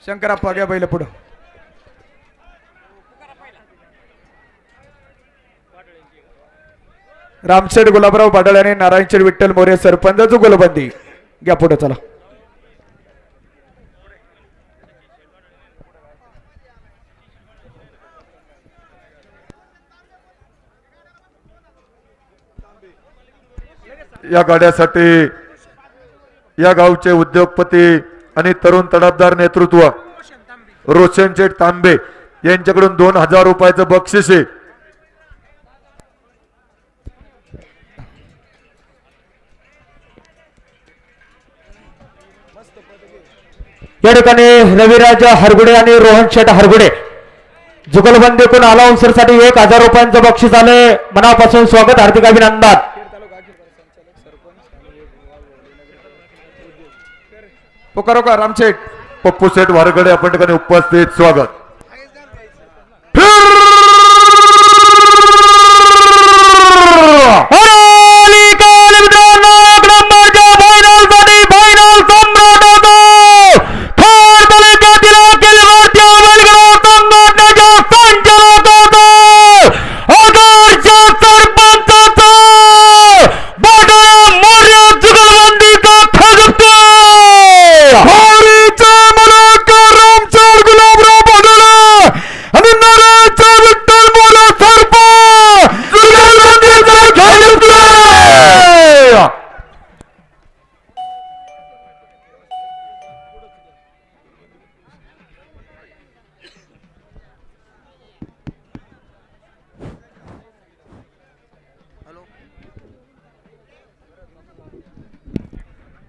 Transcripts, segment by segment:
शंकरप्पा घ्या बैल पुढं. रामशेठ गुलाबराव पाटळ आणि नारायणशेठ विठ्ठल मोरे सरपंचाचं गोलबंदी घ्या पुढे. चला या गाड्यासाठी या गावचे उद्योगपती आणि तरुण तडफदार नेतृत्व रोशन शेठ तांबे यांच्याकडून 2000 रुपयाचं बक्षीस आहे. या ठिकाणी रविराज हरगुडे आणि रोहन शेठ हरगुडे जुगलबंदीकडून अलाउन्सर साठी 1000 रुपयांचं बक्षीस आले. मनापासून स्वागत, हार्दिक अभिनंदन. पुकारो का रामशेठ पप्पू शेठ वारगडे आपण ठिकाणी उपस्थित, स्वागत.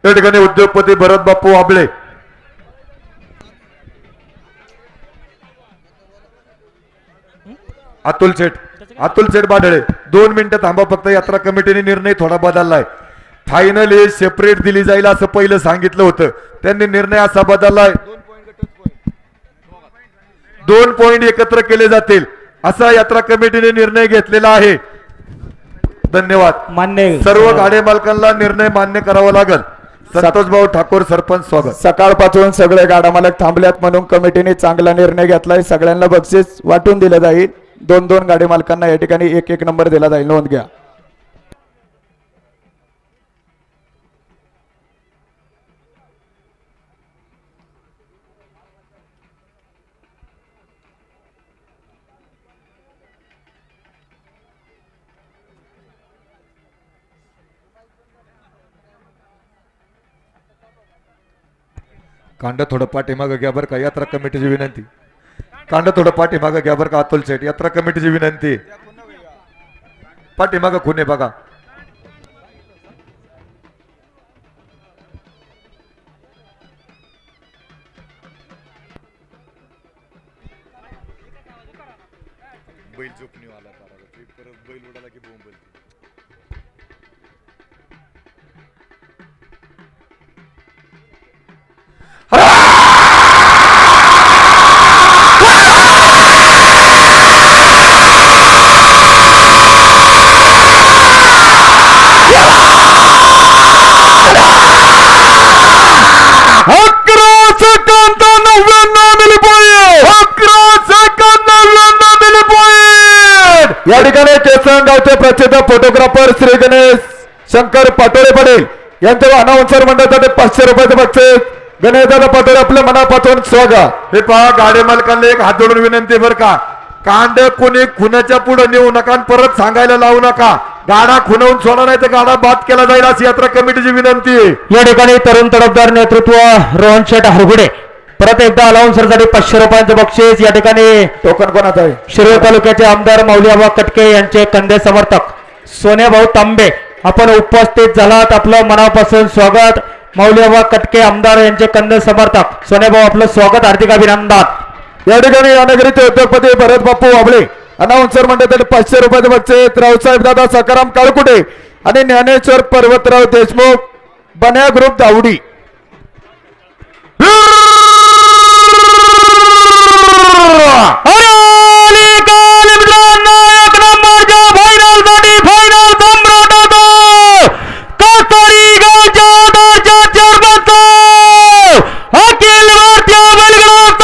त्या ठिकाणी उद्योगपती भरत बापू आबळे, अतुल शेठ बाडळे 2 मिनिटं थांबा फक्त. यात्रा कमिटीने निर्णय थोडा बदललाय. फायनल हे सेपरेट दिली जाईल असं पहिलं सांगितलं होतं, त्यांनी निर्णय असा बदललाय 2 पॉइंट एकत्र केले जातील असा यात्रा कमिटीने निर्णय घेतलेला आहे. धन्यवाद. मान्य सर्व गाडे मालकांना निर्णय मान्य करावा लागेल. संतोष भाऊ ठाकूर सरपंच, स्वागत. सकाळपासून सगळे गाडा मालक थांबल्यात म्हणून कमिटीने चांगला निर्णय घेतलाय. सगळ्यांना बक्षीस वाटून दिलं जाईल. 2-2 गाडी मालकांना या ठिकाणी 1-1 नंबर दिला जाईल, नोंद घ्या. कांड थोडं पाठीमागं घ्या बरं का, यात्रा कमिटीची विनंती. कांड थोडं पाठीमागं घ्या बरं का अतुल शेठ, यात्रा कमिटीची विनंती. पाठीमागं खुने बघा. बैल झोपणी आला परत बैल उडाला की बोंब बोलते. या ठिकाणी केसर गावचे प्रसिद्ध फोटोग्राफर श्री गणेश शंकर पाटोळे पडेल यांच्या अनाउन्सर मंडळासाठी 500 रुपयाचं बक्षीस. गणेशदादा पाटोळे आपल्या मनापासून स्वागत. हे पहा, गाडी मालकांना एक हात जोडून विनंती बरं का, कांड कोणी खुनाच्या पुढे नेऊ नका आणि परत सांगायला लावू नका. गाडा खुनवून सोडा नाही तर गाडा बाद केला जाईल अशी यात्रा कमिटीची विनंती. या ठिकाणी तरुण तडफदार नेतृत्व रोहन शेठ हरगुडे परत एकदा अलाउन्सर साठी 500 रुपयांचं बक्षीस. या ठिकाणी टोकन कोणाचं आहे? शिरोळ तालुक्याचे आमदार मौलीआबा कटके यांचे कंदे समर्थक सोन्याभाऊ तांबे आपण उपस्थित झालात, आपलं मनापासून स्वागत. मौलीआबा कटके आमदार यांचे कंदे समर्थक सोन्याभाऊ, आपलं स्वागत, हार्दिक अभिनंदन. या ठिकाणी यानगरीचे उद्योगपती भरत बापू आबळे अनाउन्सर मंडळासाठी 500 रुपयाचं बक्षीस. रावसाहेब दादा सकाराम काळकुटे आणि ज्ञानेश्वर पर्वतराव देशमुख बन्या ग्रुप दावडी. अखिल भारतीय बैलगाडा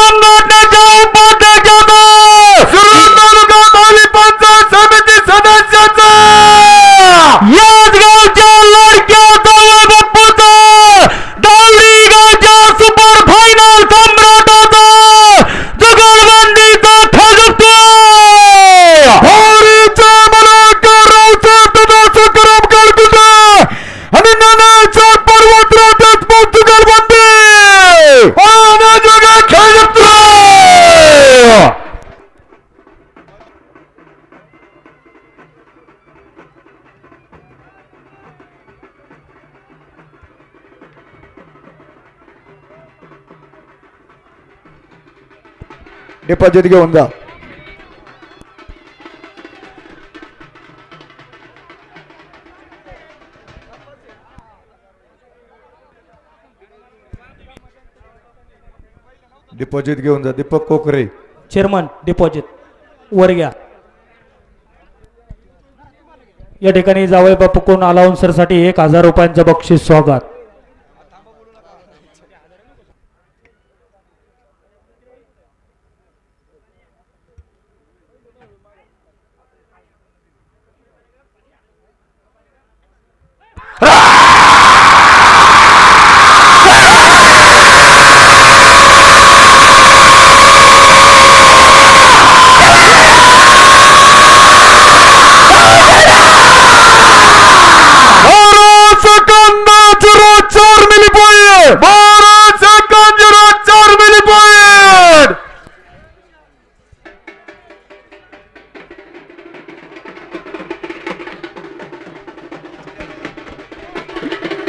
डिपॉझिट घेऊन जा. डिपॉझिट घेऊन जा. दीपक कोकरे. चेअरमन डिपॉझिट वर घ्या. या ठिकाणी जावई बापू कोण अलाउन्सर साठी 1000 रुपयांचं बक्षीस स्वागत.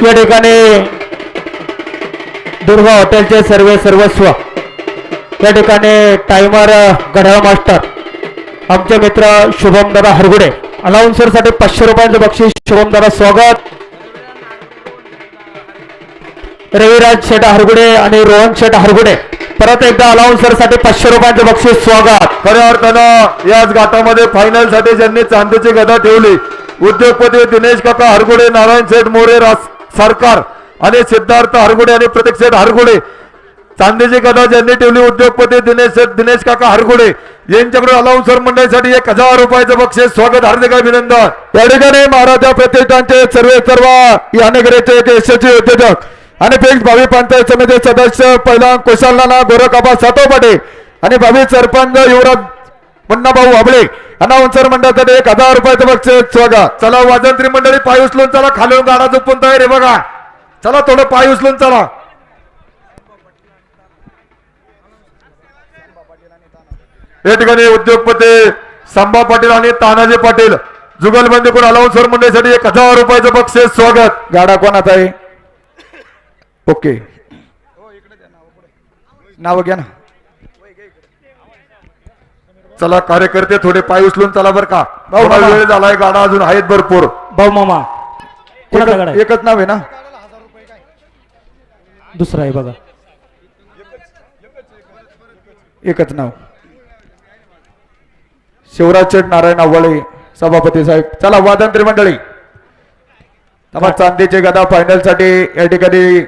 या ठिकाणी दुर्गा हॉटेलचे सर्वस्व या ठिकाणी टायमर घड्याळ मास्टर आमचे मित्र शुभम दादा हरगुडे अलाउन्सर साठी 500 रुपयांचं बक्षीस. शुभम दादा स्वागत. रविराज शेट हरगुडे आणि रोहन शेट हरगुडे परत एकदा अलाउन्सर साठी 500 रुपयांचं बक्षीस स्वागत. खऱ्या अर्थानं याच घाटामध्ये फायनल साठी ज्यांनी चांदीची गदा ठेवली उद्योगपती दिनेश काका हरगुडे, नारायण शेठ मोरे सरकार आणि सिद्धार्थ हरगुडे आणि प्रतीक शेठ हरगुडे. चांदीची गदा ज्यांनी ठेवली उद्योगपती दिनेश काका हरगुडे यांच्याकडून अलाउन्सर मंडळासाठी 1000 रुपयाचं बक्षीस स्वागत. हार्दिक अभिनंदन. या ठिकाणी महाराजा प्रतिष्ठानचे सर्व यानेगरेचे एक यशस्वी उद्योजक आणि फिक्स भावी पंचायत समिती सदस्य पहिला कुशाल नाना गोरखाबा सातोपाटे आणि भावी सरपंच युवराज मुन्नाभाऊ वाबळे अनाउन्सर मंडळासाठी 1000 रुपयाचं बक्षीस स्वागत. चला वाजंत्री मंडळी पाय उचलून चला. खालून गाडा झोपून तयार आहे बघा. चला थोडं पाय उचलून चला. या ठिकाणी उद्योगपती संभा पाटील आणि तानाजी पाटील जुगलबंदी करून अलाउन्सर मंडळासाठी 1000 रुपयाचं बक्षीस स्वागत. गाडा कोणाचा आहे? ओके नाव घ्या ना. चला कार्यकर्ते थोडे पाय उचलून चला बर का. भाऊ, थोडा मला- वेळ झालाय. गाडा अजून आहेत भरपूर. भाऊ मामा कोणाचा गाडा आहे? एकच नाव आहे ना. दुसरा आहे बघा. एकच नाव शिवराज शेठ नारायण आव्हाळे सभापती साहेब. चला वादंत्री मंडळी तेव्हा चांदीचे गदा फायनल साठी या ठिकाणी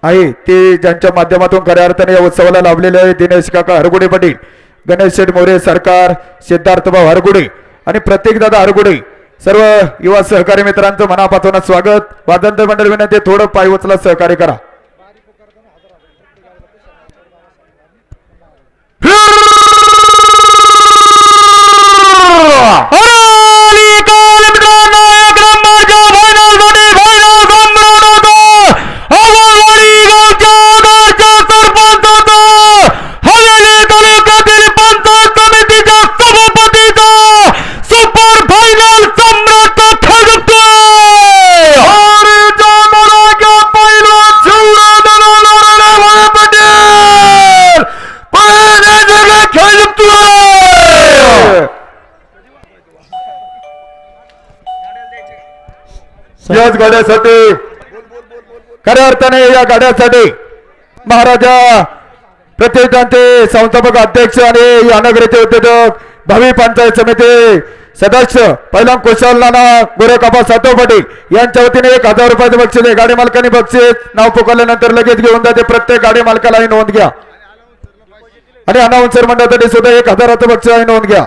आहे ते ज्यांच्या माध्यमातून खऱ्या अर्थाने या उत्सवाला लाभलेले आहे दिनेश काका हरगुडे पाटील, गणेश शेठ मोरे सरकार, सिद्धार्थ भाऊ हरगुडे आणि प्रत्येक दादा हरगुडे सर्व युवा सहकारी मित्रांचं मनापासून स्वागत. वादंत्री मंडळी विनंती थोडं पाय उचला सहकार्य करा. याच गाड्यासाठी खऱ्या अर्थाने या गाड्यासाठी महाराजा प्रतिष्ठानचे संस्थापक अध्यक्ष आणि यानगरीचे उद्योजक भावी पंचायत समिती सदस्य पहिला कुशाल नाना गोरखाबा सातोपाटे यांच्या वतीने 1000 रुपयाचं बक्षीस आहे. गाडी मालकांनी बक्षीस नाव पुकारल्यानंतर लगेच घेऊन जाते. प्रत्येक गाडी मालकालाही नोंद घ्या आणि अनाउन्सर मंडळासाठी सुद्धा 1000चं बक्षीस आहे, नोंद घ्या.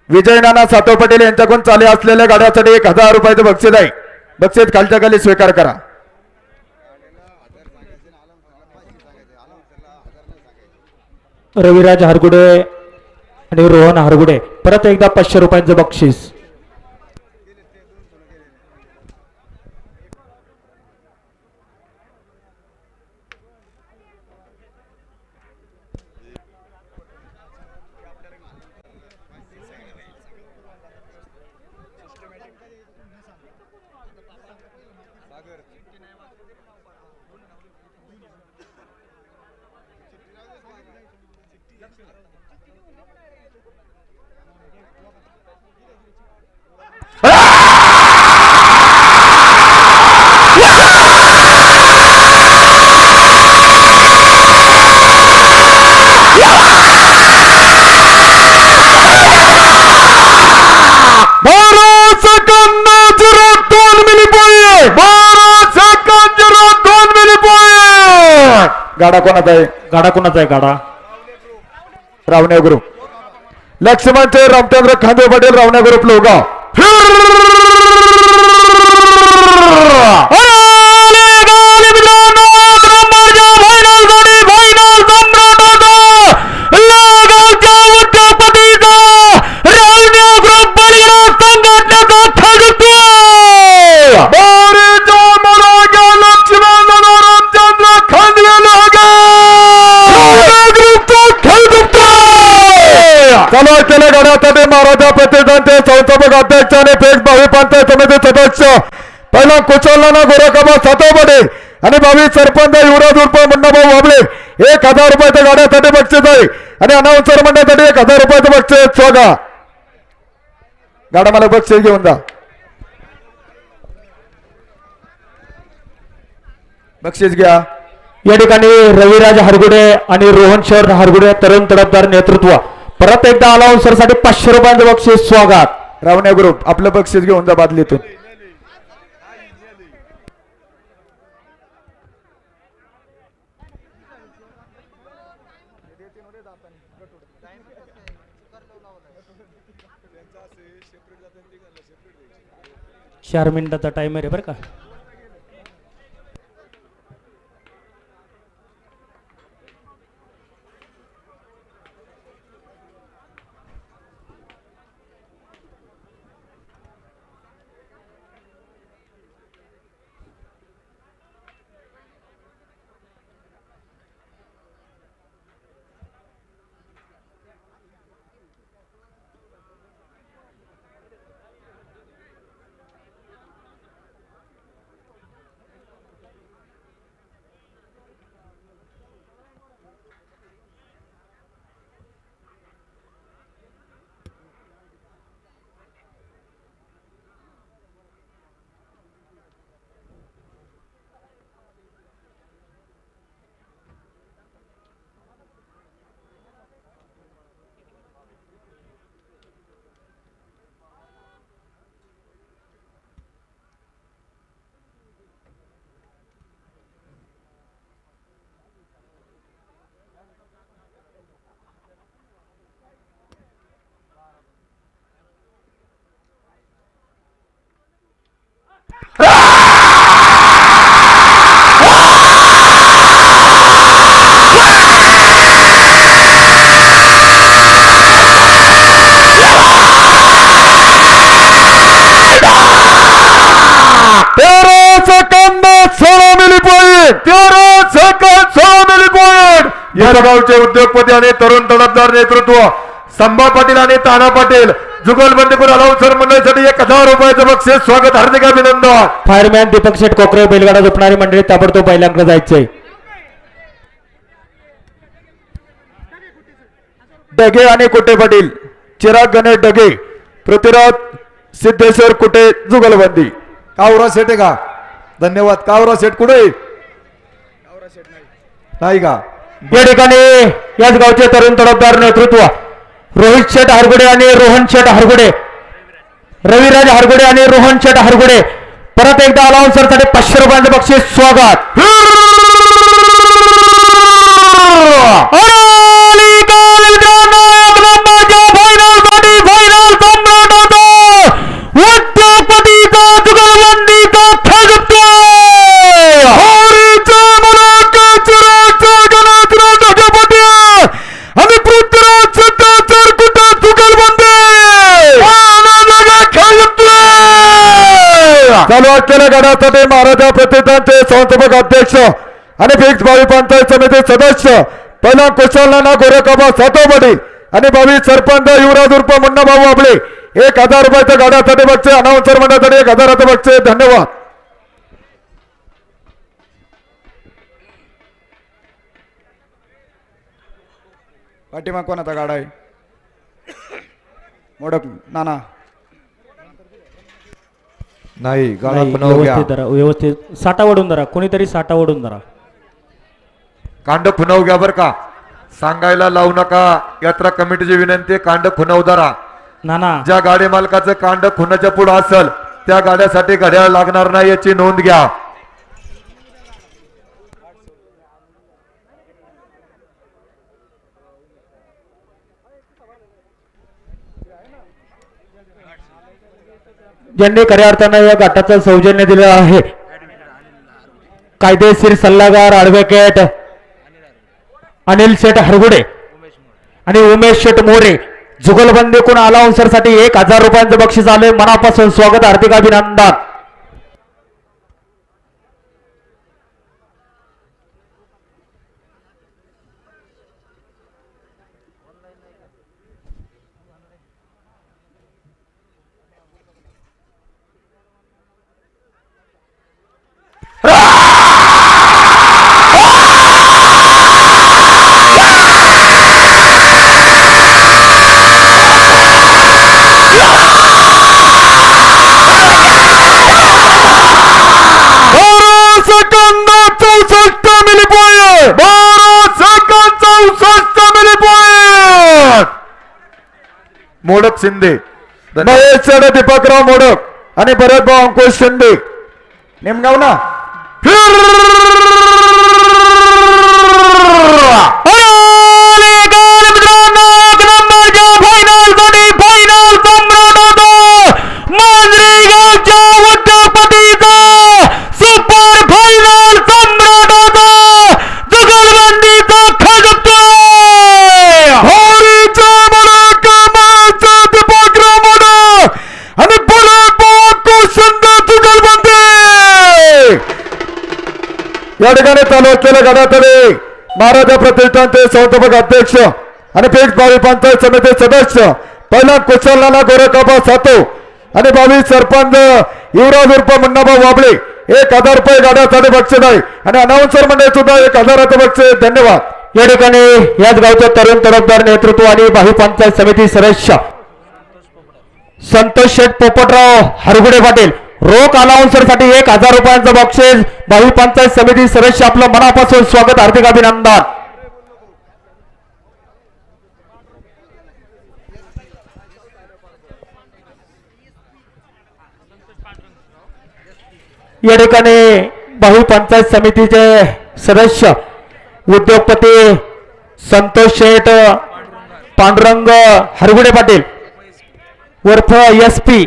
विजय नाना सातव पटेल यांच्याकडून चालू असलेल्या गाड्यासाठी 1000 रुपयाचं बक्षीस आहे. बक्षीस खालच्या खाली स्वीकार करा. रविराज हरगुडे आणि रोहन हरगुडे परत एकदा 500 रुपयांचं बक्षीस. गाडा कोणाचा आहे? गाडा कोणाचा आहे? गाडा रावण्या ग्रुप. लक्ष्मणचे रामचंद्र खांदे पाटील रावण्या ग्रुप लोगाव. चालू केले गाड्यासाठी महाराजा प्रतिष्ठानचे संस्थापक अध्यक्ष आणि फेक भावी पंचायत समिती सदस्य पहिला कुचलना गोरखबा सातवडे आणि भावी सरपंच युवराज उर्फ मुन्नाभाऊ वाबळे 1000 रुपयाच्या गाड्यासाठी बक्षीस आहे आणि अनाउन्सर मंडळासाठी 1000 रुपयाचं बक्षीस. स्वागत. गाडा मला बक्षीस घेऊन जा. बक्षीस घ्या. या ठिकाणी रविराज हरगुडे आणि रोहन शहर हरगुडे तरुण तडफदार नेतृत्व. परत एकदा अनाउन्सर साठी 500 रुपयांचं बक्षीस. स्वागत. रावण्या ग्रुप आपलं बक्षीस घेऊन जा बादलीतून. चार मिनिटाचा टाइम आहे बरं का. गावचे उद्योगपती आणि तरुण तडफदार नेतृत्व संभा पाटील आणि ताना पाटील जुगलबंदीपूर अलाउन्सर मंडळासाठी 1000 रुपयाचं बक्षीस. स्वागत. हार्दिक अभिनंदन. फायरमॅन दीपक शेठ कोकरे बैलगाडा झोपणारी मंडळी ताबडतोब पहिल्यांकडे जायचंय. डगे आणि कुटे पाटील. चिराग गणेश डगे पृथ्वीराज सिद्धेश्वर कुटे जुगलबंदी. कावरा सेट आहे का? धन्यवाद. कावरा सेट कुठे नाही का? या ठिकाणी याच गावचे तरुण तडफदार नेतृत्व रोहित शेठ हरगुडे आणि रोहन शेठ हरगुडे, रविराज हरगुडे आणि रोहन शेठ हरगुडे. परत एकदा अलाउन्सर साठी 500 रुपयांचं बक्षीस. स्वागत. चालू केल्या गटासाठी महाराजा प्रतिष्ठानचे संस्थापक अध्यक्ष आणि फिक्स भावी पंचायत समिती सदस्य पहिला कुशलना गोरखबा सातवडे आणि भावी सरपंच युवराज उर्फ मुन्नाभाऊ वाबळे 1000 रुपयाच्या गाड्यासाठी बक्षीस. अनाउन्सर मंडळासाठी 1000 बक्षीस. धन्यवाद. पाठीमाग कोणाचा गाडा आहे मोडक नाना नाही गाडा नाही, पुन्हा उभ्या. व्यवस्थित धरा, व्यवस्थित साठा वडून धरा, कोणीतरी साठा वडून धरा. कांड खुनाव घ्या बर का, सांगायला लावू नका. यात्रा कमिटीची विनंती आहे, कांड खुनाव धरा. नाना ज्या गाडी मालकाचं कांड खुनाच्या पुढे असेल त्या गाड्यासाठी घड्याळ लागणार नाही याची नोंद घ्या. ज्यांनी खऱ्या अर्थानं या गटाचं सौजन्य दिलं आहे, कायदेशीर सल्लागार ॲडव्होकेट अनिल शेठ हरगुडे आणि उमेश शेठ मोरे, जुगलबंदी कोण अलाउन्सर साठी 1000 रुपयांचं बक्षीस आले. मनापासून स्वागत, हार्दिक अभिनंदन. मोडक शिंदे, महेश शेठ दीपकराव मोडक आणि भरतभाऊ अंकुश शिंदे निमगाव ना. या ठिकाणी चालू असलेल्या गटातले महाराजा प्रतिष्ठानचे संस्थापक अध्यक्ष आणि पेठ भावी पंचायत समिती सदस्य पहिला कुशलनाना गोरखाबा सातो आणि भावी सरपंच युवराज उर्फ मुन्नाभाऊ वाबळे 1000 रुपये गाड्यासाठी बक्षीस आहे आणि अनाउन्सर मंडळ सुद्धा 1000चं बक्षीस. धन्यवाद. या ठिकाणी याच गावचे तरुण तडफदार नेतृत्व आणि भावी पंचायत समिती सदस्य संतोष शेठ पोपटराव हरगुडे पाटील, रोख अलाउन्सर साठी 1000 रुपयांचं बक्षीस. भावी पंचायत समिती सदस्य आपलं मनापासून स्वागत, हार्दिक अभिनंदन. या ठिकाणी भावी पंचायत समितीचे सदस्य उद्योगपती संतोष शेठ पांडुरंग हरगुडे पाटील उर्फ SP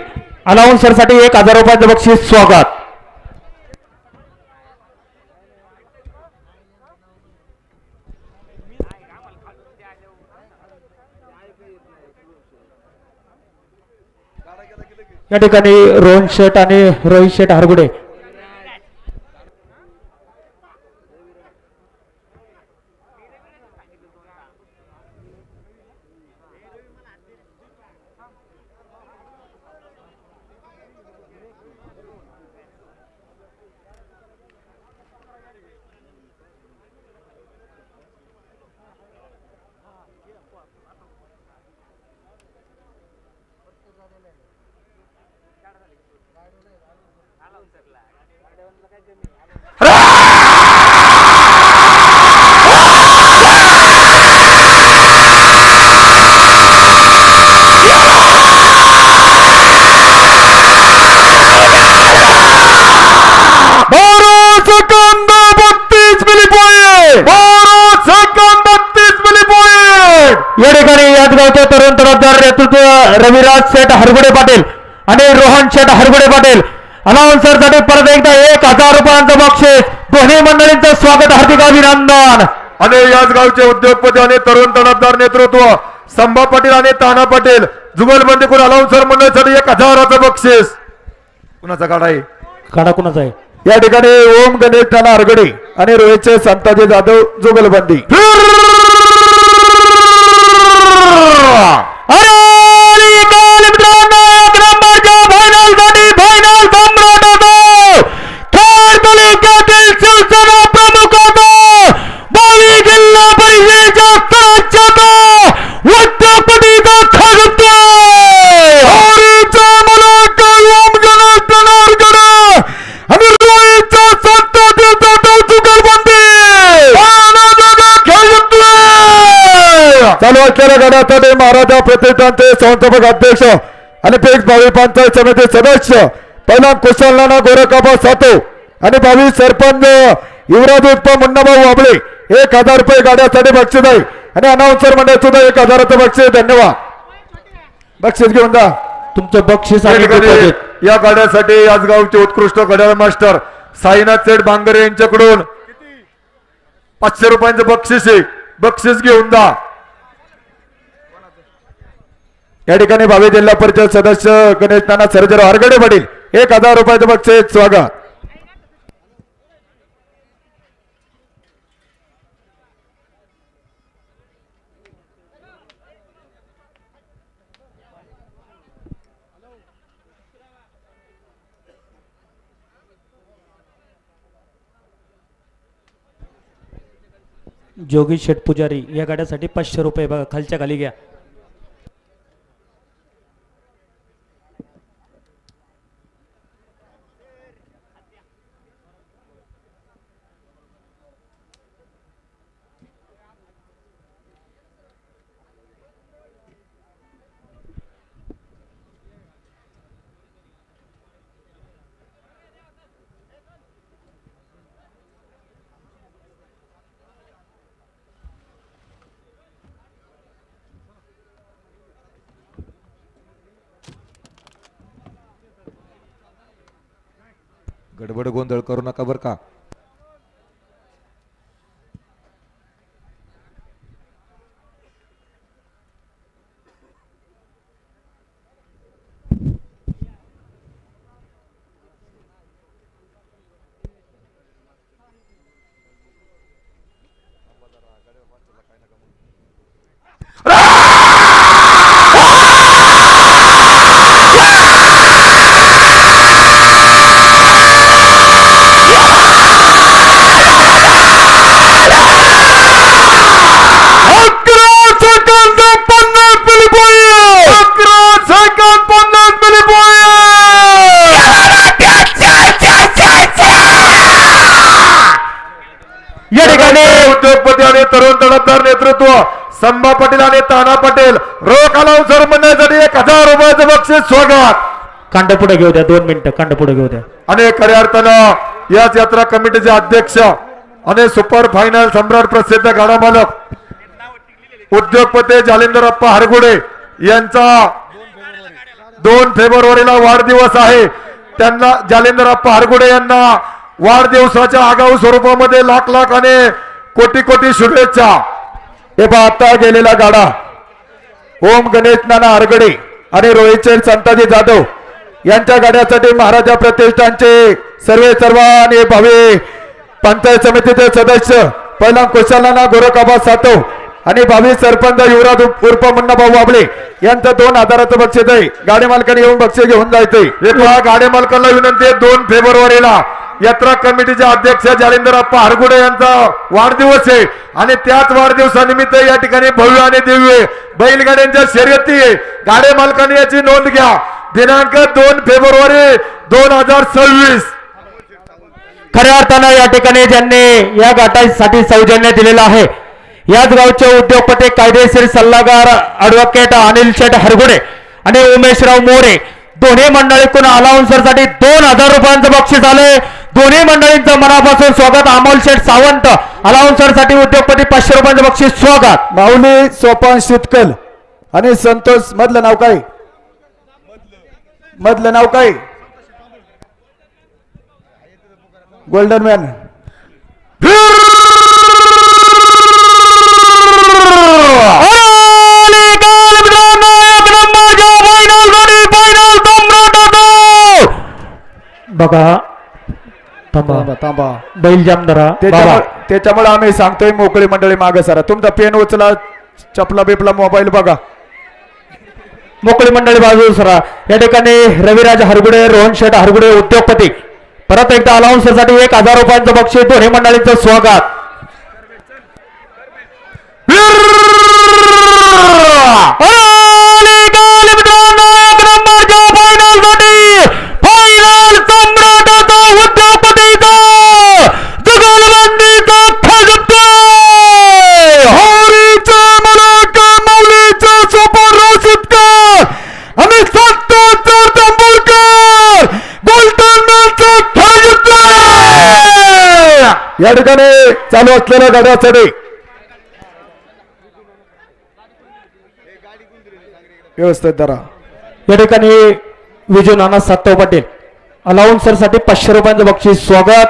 अनाउन्सर साठी 1000 रुपयांचं बक्षीस. स्वागत. या ठिकाणी रोहन शेठ आणि रोहित शेठ हरगुडे या ठिकाणी याच गावचे तरुण तडफदार नेतृत्व रविराज शेठ हरगुडे पाटील आणि रोहन शेठ हरगुडे पाटील अनाउन्सर साठी परत एकदा 1000 रुपयांचं बक्षीस. दोन्ही मंडळींचं स्वागत, हार्दिक अभिनंदन. आणि याच गावचे उद्योगपती आणि तरुण तडफदार नेतृत्व संभा पाटील आणि ताना पाटील, जुगलबंदी करून अलाउन्सर मंडळासाठी 1000चं बक्षीस. कुणाचा गाडा आहे? काढा कुणाचा आहे? या ठिकाणी ओम गणेश नाना हरगडे आणि रोहितचे संताजी जाधव जुगलबंदी. शिवसेना प्रमुख भावी जिल्हा परिषदेच्या असलेल्या गटासाठी महाराजा प्रतिष्ठानचे संस्थापक अध्यक्ष आणि पेक्स भावी पंचायत समिती सदस्य पहिला कुशल नाना गोरखाबा सातो आणि भावी सरपंच युवराज उत्पम मुन्नाभाऊ वाबळे 1000 रुपये गाड्यासाठी बक्षीस आहे आणि अनाउन्सर मंडळ सुद्धा 1000चं बक्षीस. धन्यवाद. बक्षीस घेऊन जा. तुमचं बक्षीस या आणि ठिकाणी deposit. या गाड्यासाठी याचगावचे उत्कृष्ट घड्याळ मास्टर साईनाथ सेठ बांगरे यांच्याकडून 500 रुपयांचं बक्षीस आहे. बक्षीस घेऊन जा. या ठिकाणी भावी जिल्हा परिषद सदस्य गणेश नाना सर्जेराव हरगडे पाटील 1000 रुपयाचं बक्षीस. स्वागत. जोगी शेठ पुजारी या गाड्यासाठी 500 रुपये बघा खालच्या खाली घ्या. गडबड गोंधळ करू नका बर का. या ठिकाणी उद्योगपती आणि तरुण तडफदार नेतृत्व संभा पाटील आणि ताना पाटील रोख अनाउन्सर म्हणण्यासाठी 1000 रुपयाचं बक्षीस. स्वागत. कांड पुढे घेऊ द्या. 2 मिनिटं कांड पुढे घेऊ द्या. आणि खऱ्या अर्थानं याच यात्रा कमिटीचे अध्यक्ष आणि सुपर फायनल सम्राट प्रसिद्ध गाडा मालक उद्योगपती जालिंदरप्पा हरगुडे यांचा 2 फेब्रुवारीला वाढदिवस आहे. त्यांना जालिंदरप्पा हरगुडे यांना वाढदिवसाच्या आगाऊ स्वरूपामध्ये लाख आणि कोटी शुभेच्छा. हे पहा आता गेलेला गाडा ओम गणेश नाना हरगडे आणि रोहित शेठ संताजी जाधव यांच्या गाड्यासाठी महाराजा प्रतिष्ठानचे सर्व आणि भावी पंचायत समितीचे सदस्य पहिला कुशल नाना गोरखाबा सातो आणि भावी सरपंच युवराज उर्फ मुन्नाभाऊ वाबळे यांचं 2000चं बक्षीस आहे. गाडी मालकाने येऊन बक्षीस घेऊन जायचंय. हे पहा गाडी मालकांना विनंती आहे 2 फेब्रुवारीला यात्रा कमिटीचे अध्यक्ष जालिंदरप्पा हरगुडे यांचा वाढदिवस आहे आणि त्याच वाढदिवसानिमित्त या ठिकाणी भव्य आणि दिव्य बैलगाड्यांच्या शर्यती आहे. गाडी मालकांनी याची नोंद घ्या. दिनांक 2 फेब्रुवारी 2026. खऱ्या अर्थानं या ठिकाणी ज्यांनी या गाठासाठी सौजन्य दिलेलं आहे याच गावचे उद्योगपती कायदेशीर सल्लागार ॲडव्होकेट अनिल शेठ हरगुडे आणि उमेशराव मोरे दोन्ही मंडळीतून अलाउन्सरसाठी 2000 रुपयांचं बक्षीस आले. दोन्ही मंडळींचं मनापासून स्वागत. अमोल शेठ सावंत अलाउन्सरसाठी उद्योगपती 500 रुपयांचं बक्षीस. स्वागत. माऊली सोपान शितकल आणि संतोष मधलं नाव काय? मधलं नाव काय? Golden man. बघा थांबा थांबा बैल जामदारा बाबा. त्याच्यामुळे आम्ही सांगतोय मोकळी मंडळी मागे सरा. तुमचा पेन उचला चपला बिपला मोबाईल बघा. मोकळी मंडळी बाजू सरा. या ठिकाणी रविराज हरगुडे रोहन शेठ हरगुडे उद्योगपती परत एकदा अलाउन्सरसाठी 1000 रुपयांचं बक्षीस. दोन्ही मंडळींचं स्वागत. या ठिकाणी चालू असलेल्या गाड्यासाठी व्यवस्थित धरा. या ठिकाणी विजय नाना सातव पाटील अलाउन्सर साठी 500 रुपयांचं बक्षीस स्वागत.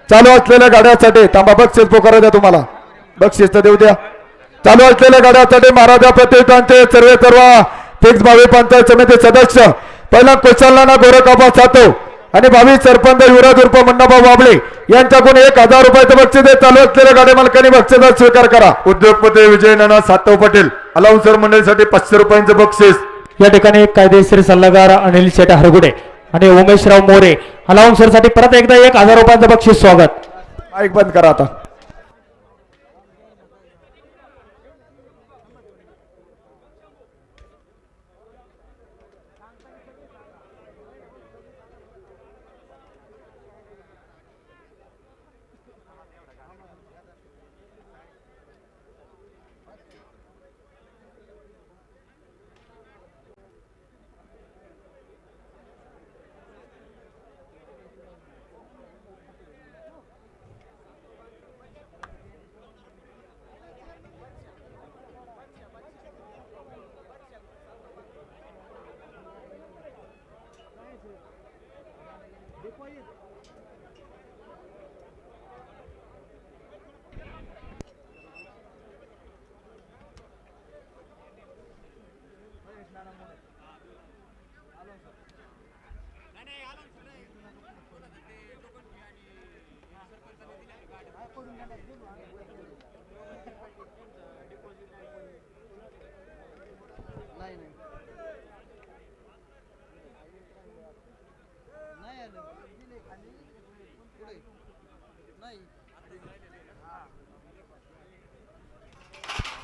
चालू असलेल्या गाड्यासाठी थांबा, बक्षीस पोकारा द्या तुम्हाला, बक्षीस तर देऊ द्या. चालू असलेल्या गाड्यासाठी महाराजा प्रतिष्ठानचे सर्व फिक्स भावी पंचायत समिती सदस्य पहिला कुशलनाना गोरखाबा सातव आणि भावी सरपंच युवराज उर्फ मुन्नाभाऊ बाबळे यांच्याकडून 1000 रुपयाचं बक्षीस आहे. चालू असलेल्या गाड्या मालकांनी बक्षिसाचा स्वीकार करा. उद्योगपती विजय नाना सातव पाटील अलाउन्सर मंडळीसाठी 500 रुपयांचं बक्षीस. या ठिकाणी कायदेशीर सल्लागार अनिल शेट हरगुडे आणि उमेशराव मोरे अलाउन्सर साठी परत एकदा 1000 रुपयांचं बक्षीस स्वागत. माईक बंद करा आता.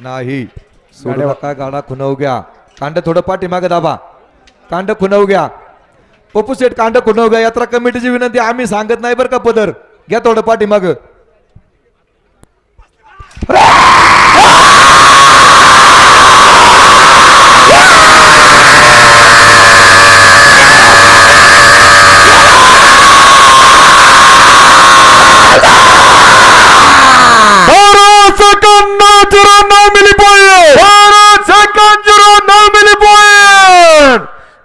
नाही सोडू नका, गाडा खुनवू घ्या. कांड थोडं पाठीमागे दाबा, कांड खुनवू घ्या. पप्पू शेठ कांड खुनवू घ्या. यात्रा कमिटीची विनंती, आम्ही सांगत नाही बरं का. पदर घ्या थोडं पाठीमाग.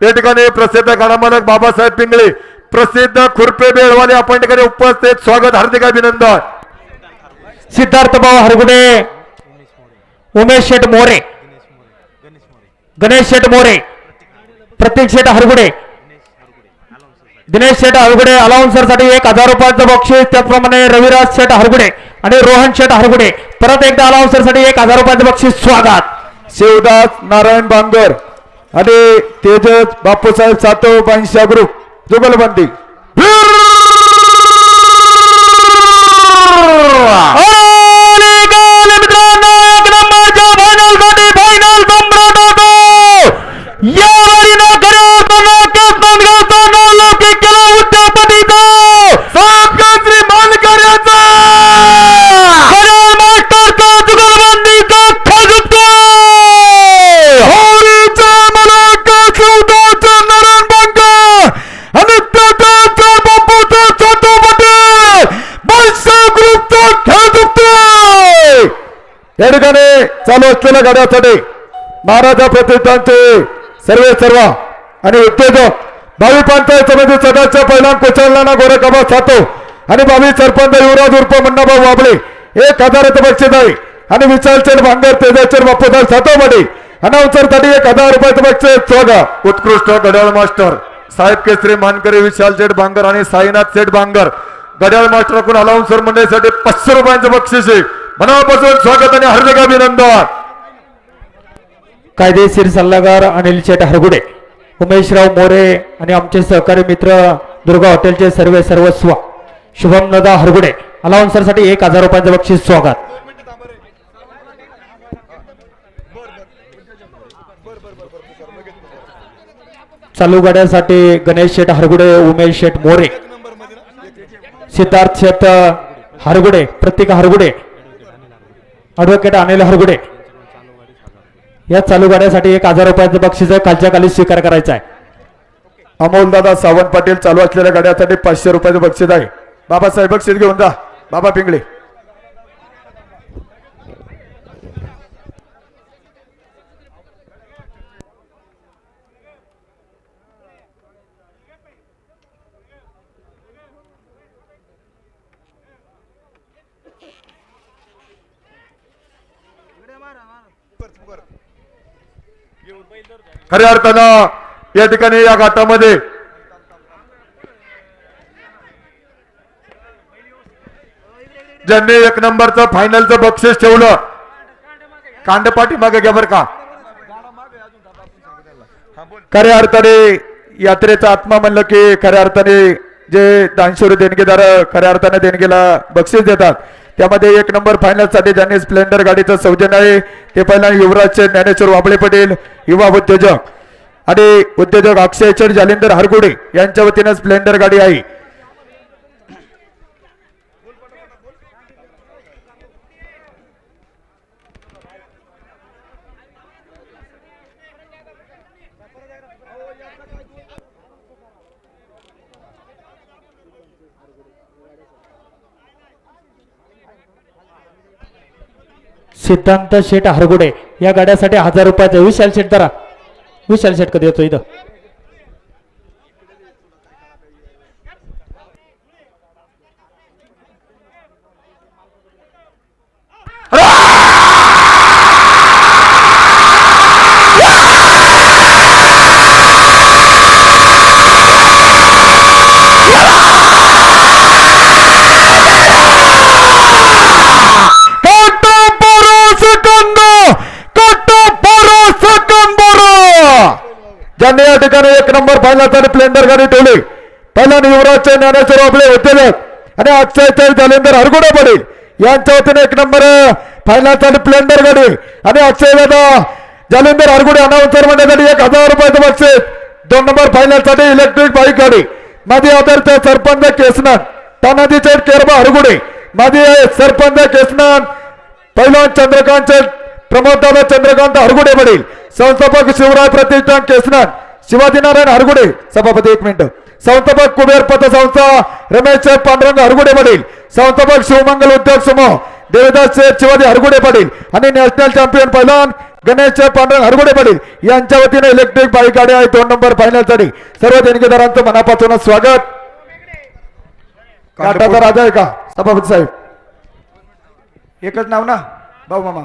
या ठिकाणी प्रसिद्ध गाडामालक बाबासाहेब पिंगळे, प्रसिद्ध खुरपे बेळवाले आपण ठिकाणी उपस्थित. स्वागत, हार्दिक अभिनंदन. सिद्धार्थ भाऊ हरगुडे, उमेश शेठ मोरे, गणेश शेठ मोरे, प्रतीक शेठ हरगुडे, दिनेश शेठ हरगुडे अलाउन्सर साठी 1000 रुपयाचं बक्षीस. त्याचप्रमाणे रविराज शेठ हरगुडे आणि रोहन शेठ हरगुडे परत एकदा अलाउन्सर साठी 1000 रुपयाचं बक्षीस स्वागत. शिवदास नारायण बांगर आणि तेजस बापूसाहेब सातव बांशा ग्रुप जुगलबंदी. या ठिकाणी चालू असलेल्या गाड्यासाठी महाराजा प्रतिष्ठानचे सर्व आणि उद्योजक भावी पंचायत समिती सदस्य पहिला कुशलनाना गोरखाबा सातव आणि भावी सरपंच युवराज उर्फ मुन्नाभाऊ बाबळे 1000 बक्षीस आहे. आणि विशालचंद भांगर, तेजाचंद बापूसाहेब सातव पाटील अनाउन्सर साठी 1000 रुपयाचं बक्षीस स्वागत. उत्कृष्ट घड्याळ मास्टर साहेब केसरी मानकरी विशाल शेठ बांगर आणि साईनाथ शेठ बांगर घड्याळ मास्टर अलाउन्सर मंडळीसाठी 500 रुपयांचं बक्षीस आहे. मनापासून स्वागत आणि हार्दिक अभिनंदन. कायदेशीर सल्लागार अनिल शेठ हरगुडे, उमेशराव मोरे आणि आमचे सहकारी मित्र दुर्गा हॉटेलचे सर्वस्व शुभम नदा हरगुडे अलाउन्सर साठी 1000 रुपयांचं बक्षीस स्वागत. चालू गाड्यासाठी गणेश शेठ हरगुडे, उमेश शेठ मोरे, सिद्धार्थ शेठ हरगुडे, प्रतीक हरगुडे, ॲडव्होकेट अनिल हरगुडे या चालू गाड्यासाठी 1000 रुपयाचं बक्षीस खालच्या खाली स्वीकार करायचा आहे. अमोलदादा सावंत पाटील चालू असलेल्या गाड्यासाठी 500 रुपयाचं बक्षीस आहे. बाबासाहेब बक्षीस घेऊन जा. बाबा पिंगळे. खऱ्या अर्थानं या ठिकाणी या घाटामध्ये ज्यांनी 1 नंबरचं फायनलचं बक्षीस ठेवलं कांडपाठी मागे घ्या बरं का. खऱ्या अर्थाने यात्रेचा आत्मा म्हणलं की खऱ्या अर्थाने जे दानशूर देणगीदार खऱ्या अर्थाने देणगीला बक्षीस देतात त्यामध्ये 1 नंबर फायनल साठी ज्यांनी स्प्लेंडर गाडीचं सौजन्य आहे ते पहिला युवराजचे ज्ञानेश्वर वाबळे पटेल युवा उद्योजक आणि उद्योजक अक्षय चंद जालिंदर हरगुडे यांच्या वतीने स्प्लेंडर गाडी आहे. सिद्धांत शेठ हरगुडे या गाड्यासाठी 1000 रुपयाचा विशाल शेठ धरा. विशाल शेठ कधी येतो इथं. ज्यांनी या ठिकाणी 1 नंबर फायनल स्प्लेंडर गाडी ठेवली पहिला युवराजचे ज्ञानेश्वर आपले उद्योजक आणि अक्षय जालिंदर हरगुडे पडेल यांच्या वतीने 1 नंबर फायनल स्प्लेंडर गाडी आणि अक्षय दादा जालिंदर हरगुडे अनाउन्सर मंडळासाठी 1000 रुपयाचं बक्षीस. 2 नंबर फायनल साठी इलेक्ट्रिक बाईक गाडी माजी आदरचे सरपंच केसनन तानाजी चेट केरबा हरगुडे माजी सरपंच केसनन पहिलवान चंद्रकांत प्रमोददादा चंद्रकांत हरगुडे पडेल संस्थापक शिवराय प्रतिष्ठान केसनन शिवाजी नारायण हरगुडे सभापती 1 मिनिट संस्थापक कुबेर पतसंस्था रमेश पांडुरंग हरगुडे पडेल संस्थापक शिवमंगल उद्योग समूह देवदास शिवाजी हरगुडे पडेल आणि नॅशनल चॅम्पियन पहिलवान गणेश पांडुरंग हरगुडे पडेल यांच्या वतीने इलेक्ट्रिक बाईक गाडी आहे 2 नंबर फायनल साठी. सर्व देणगीदारांचं मनापासून स्वागत. काटाचा राजा आहे का सभापती साहेब? एकच नाव ना भाऊ मामा.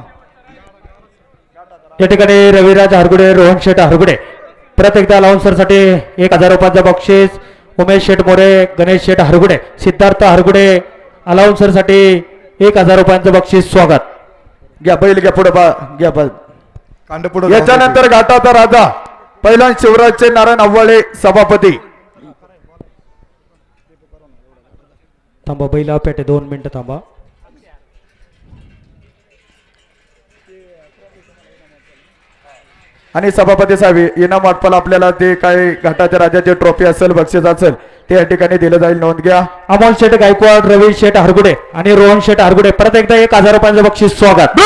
या ठिकाणी रविराज हरगुडे रोहन शेठ हरगुडे प्रत्येकदा लाउन्सर साठी 1000 रुपयाचं बक्षीस. उमेश शेठ मोरे गणेश शेठ हरगुडे सिद्धार्थ हरगुडे अलाउन्सर साठी 1000 रुपयांचं बक्षीस. स्वागत. घ्या बैल घ्या पुढे घ्या बैल. कांड पुढे याच्यानंतर घाटाचा राजा पहिला शिवराजचे नारायण आव्हाळे सभापती. थांबा बैला पेटे 2 मिनिटं थांबा. आणि सभापती साहेब इनाम वाटपाल आपल्याला ते काय घाटाच्या राजाचे ट्रॉफी असेल बक्षीस असेल ते या ठिकाणी दिलं जाईल नोंद घ्या. अमोल शेठ गायकवाड रवी शेठ हरगुडे आणि रोहन शेठ हरगुडे परत एकदा 1000 रुपयांचं बक्षीस. स्वागत.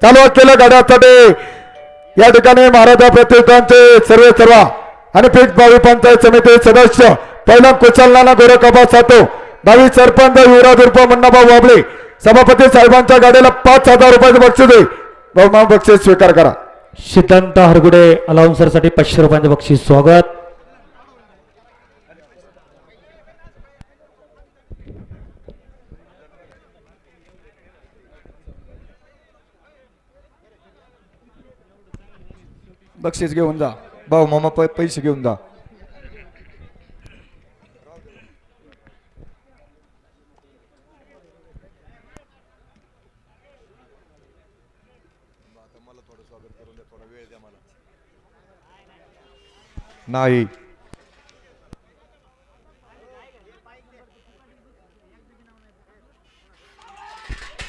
चालू केलं गाड्यासाठी या ठिकाणी महाराजा प्रतिष्ठानचे सर्व आणि पीठ भावी पंचायत समिती सदस्य पहिला कुशलनाना गोरखबा सातो भावी सरपंच युवराज उर्फ मुन्नाभाऊ वाबळे सभापती साहेबांच्या गाडीला 5000 रुपयाचं बक्षीस आहे. बहुमान बक्षीस स्वीकार करा. सिद्धांत हरगुडे अलाउन्सर साठी 500 रुपयांचं बक्षीस. स्वागत. बक्षीस घेऊन जा भाऊ मामा पैसे घेऊन जा. नाही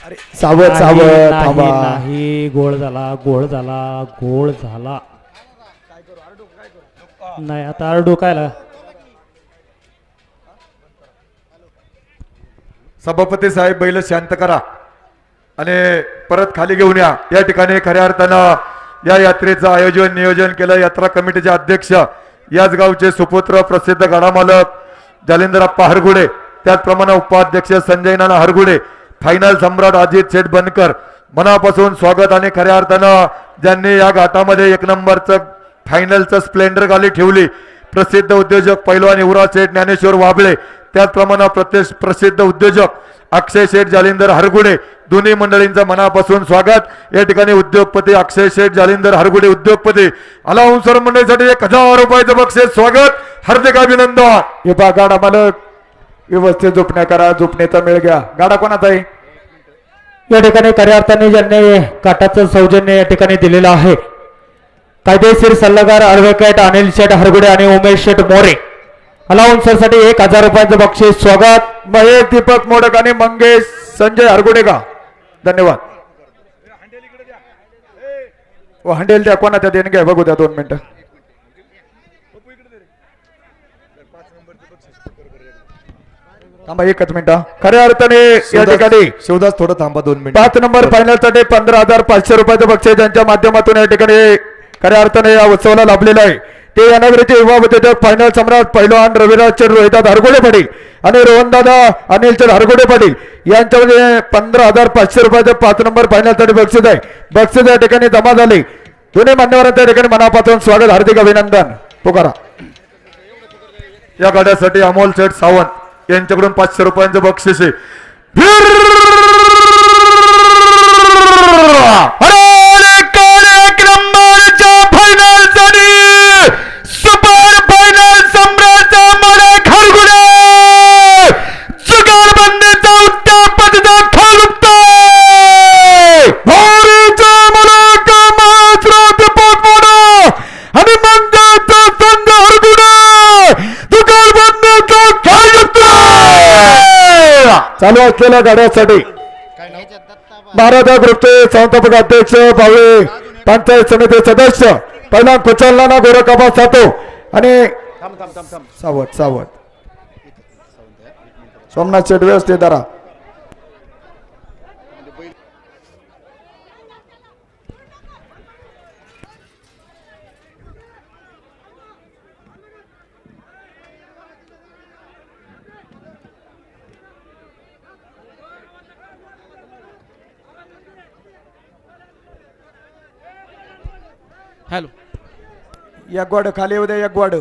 सावध सावध थांबा. नाही गोळ झाला गोळ झाला गोळ झाला नाही आता आरडू कायला सभापती साहेब बैल शांत करा आणि परत खाली घेऊन या ठिकाणी खऱ्या अर्थानं या यात्रेचं आयोजन नियोजन केलं. यात्रा कमिटीचे अध्यक्ष याच गावचे सुपुत्र प्रसिद्ध गडामालक जालिंदरप्पा हरगुडे, त्याचप्रमाणे उपाध्यक्ष संजय नाना हरगुडे, फायनल सम्राट अजित शेठ बनकर, मनापासून स्वागत. आणि खऱ्या अर्थानं ज्यांनी या घाटामध्ये एक नंबरचं फायनलचं स्प्लेंडर गाडी ठेवली प्रसिद्ध उद्योजक पैलवान युवराज शेठ ज्ञानेश्वर वाबळे, त्याचप्रमाणे प्रसिद्ध उद्योजक अक्षय शेठ जालिंदर हरगुडे, दोन्ही मंडळींचं मनापासून स्वागत. या ठिकाणी उद्योगपती अक्षय शेठ जालिंदर हरगुडे उद्योगपती अलाउन्सर मंडळीसाठी 1000 रुपयाचं बक्षीस स्वागत, हार्दिक अभिनंदन. हे पहा गाडा मालक व्यवस्थित झोपण्या करा, झोपण्याचा मेळ घ्या. गाडा कोणाचा आहे? या ठिकाणी खऱ्या अर्थाने ज्यांनी काटाचं सौजन्य या ठिकाणी दिलेलं आहे कायदेशीर सल्लागार ॲडव्होकेट अनिल शेठ हरगुडे आणि उमेश शेठ मोरे. अलाउन्सरसाठी 1000 रुपयाचं बक्षीस स्वागत. महेश दीपक मोडक आणि मंगेश संजय हरगुडे का धन्यवाद. हंडेल द्या कोणाच्या देणग्या बघू द्या 2 मिनिटं. थांबा एकच मिनिट. खऱ्या अर्थाने या ठिकाणी शिवदास थोडं थांबा 2 मिनिट. 5 नंबर फायनल साठी 15,500 रुपयाचं बक्षीस ज्यांच्या माध्यमातून या ठिकाणी खऱ्या अर्थाने या उत्सवाला लाभलेलं आहे ते यानगरीचे युवा उद्योजक फायनल सम्राट पैलवान रविराज रोहिदास हरगुडे पाटील आणि रोहनदादा अनिल हरगुडे पाटील यांच्यामध्ये 15,500 रुपयाचं 5 नंबर फायनल साठी बक्षीस आहे. बक्षीस या ठिकाणी जमा झाले. दोन्ही मान्यवरांच्या ठिकाणी मनापासून स्वागत, हार्दिक अभिनंदन. पुकारा. या गाड्यासाठी अमोल शेठ सावंत यांच्याकडून 500 रुपयांचं बक्षीस आहे. सुपर फायनल सम्राट मडक हरगुडे जुगारबंदीचा उत्तापतीचा खेळ भारीचा मडक महाराष्ट्रात पोटमोडा आणि मंदाचा संघ हरगुडे जुगारबंदीचा खेळ चालू असलेल्या गाड्यासाठी महाराजा ग्रुपचे संस्थापक अध्यक्ष भावे पंचायत समिती सदस्य पहिला कुचलला ना गोरखाबा सातो आणि सावध सावध सोमनाथ शेठ व्यवस्थित दारा. हॅलो एक गोड खाली येऊ दे एक गोड.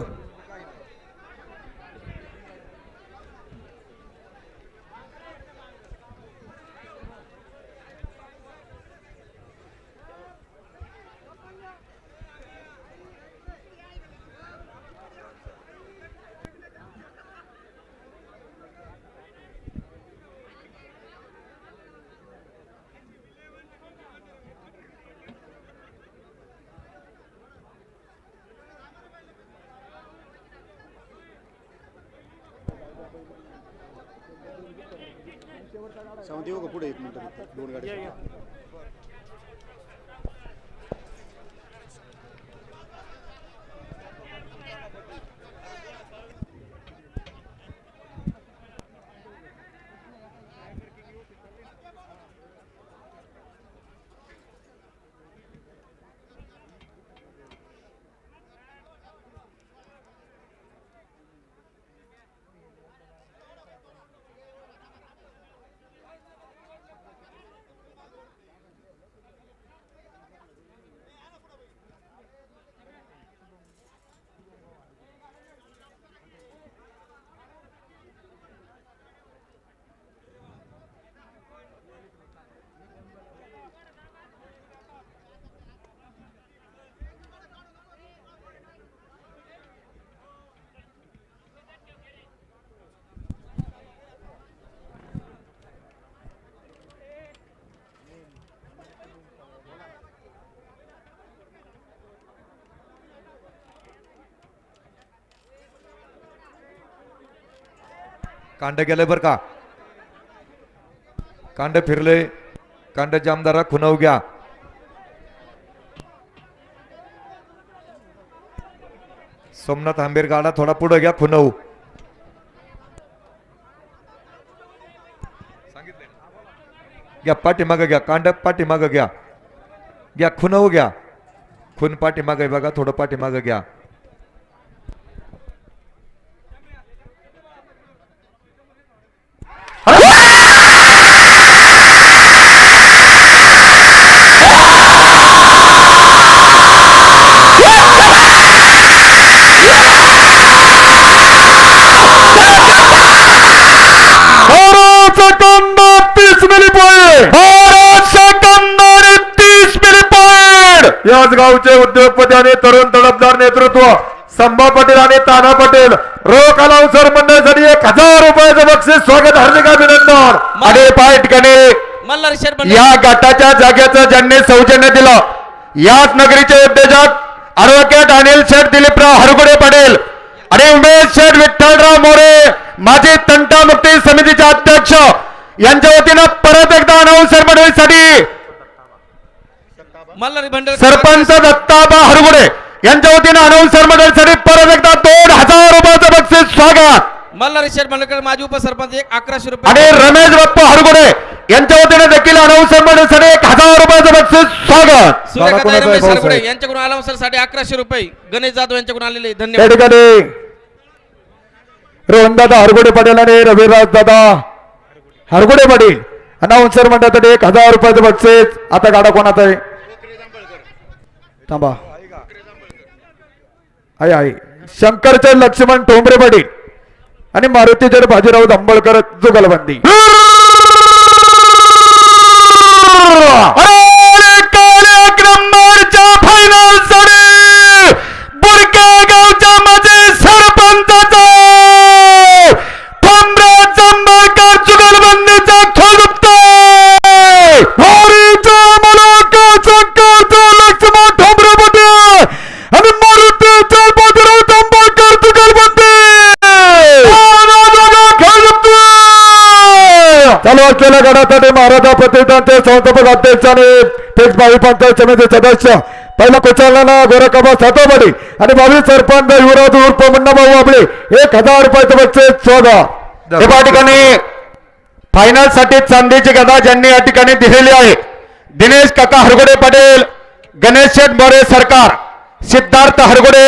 पुढे 1 मिनिट 2 गाड्या कांड गेलंय बर का, कांड फिरले कांड्याचे आमदार खुनवग्या सोमनाथ आंबेर गाडा थोडा पुढे घ्या खुनव घ्या पाठीमागं घ्या कांड पाठीमागं घ्या घ्या खुनव घ्या खून पाठीमागं आहे बघा थोडं पाठीमागं घ्या याच गावचे उद्योगपती आणि तरुण तडफदार नेतृत्व संभा पटेल आणि ताना पटेल रोख अलाउन्सर मंडळासाठी 1000 रुपयाचं बक्षीस स्वागत हार्दिक अभिनंदन. आणि पाय ठिकाणी मल्हार शेठ या गटाच्या जागेचं ज्यांनी सौजन्य दिलं याच नगरीचे उद्योजक ॲडव्होकेट अनिल शेठ दिलीपराव हरगुडे पटेल आणि उमेश शेठ विठ्ठलराव मोरे माजी तंटामुक्ती समितीचे अध्यक्ष यांच्या वतीनं परत एकदा अनाउन्सर मंडळीसाठी मल्हार भंडार सरपंच दत्ताबा हरगुडे यांच्या वतीनं अनाउन्सर मंडळीसाठी परत एकदा 2000 रुपयाचं बक्षीस स्वागत. मल्हार शेठ भंडारकर माजी उपसरपंच 1100 रुपये आणि रमेश बाप्पा हरगुडे यांच्या वतीने देखील अनाउन्सर मंडळीसाठी 1000 रुपयाचं बक्षीस स्वागत. सूर्यकांत रमेश हरगुडे यांच्याकडून अलाउन्सर साठी 1100 रुपये गणेश जाधव यांच्याकडून आलेले त्या धन्यवाद. ठिकाणी रोहनदादा हरगुडे पटेल आणि रविराज दादा हरगुडे पाटील अनाउन्सर मंडळासाठी 1000 रुपयाचं बक्षीस. आता गाडा कोणाचा आहे थांबा आहे शंकरचंद लक्ष्मण ठोंबरे पाटील आणि मारुतीचंद बाजीराव दांबळकर जुगलबंदी. नंबरच्या फायनल साठी बुरके गावच्या माझे सरपंचाचा ठोंबरे दांबळकर जुगलबंदीचा खेळगुप्त लक्ष्मण ठोंबरे पाटील आणि मारुतीचंद बाजीराव दांबळकर जुगलबंदी चालू असलेल्या गटासाठी महाराजा प्रतिष्ठानचे संस्थापक अध्यक्ष आणि फिक्स भावी पंचायत समिती सदस्य पहिला कुचालना गोरखाबा सातोबडी आणि भावी सरपंच युवराज उर्फ मुन्ना भाऊ आपले 1000 रुपयाचं बक्षीस स्वागत. या ठिकाणी फायनल साठी चांदीची गदा ज्यांनी या ठिकाणी दिलेली आहे दिनेश काका हरगुडे पाटील गणेश शेठ मोरे सरकार सिद्धार्थ हरगुडे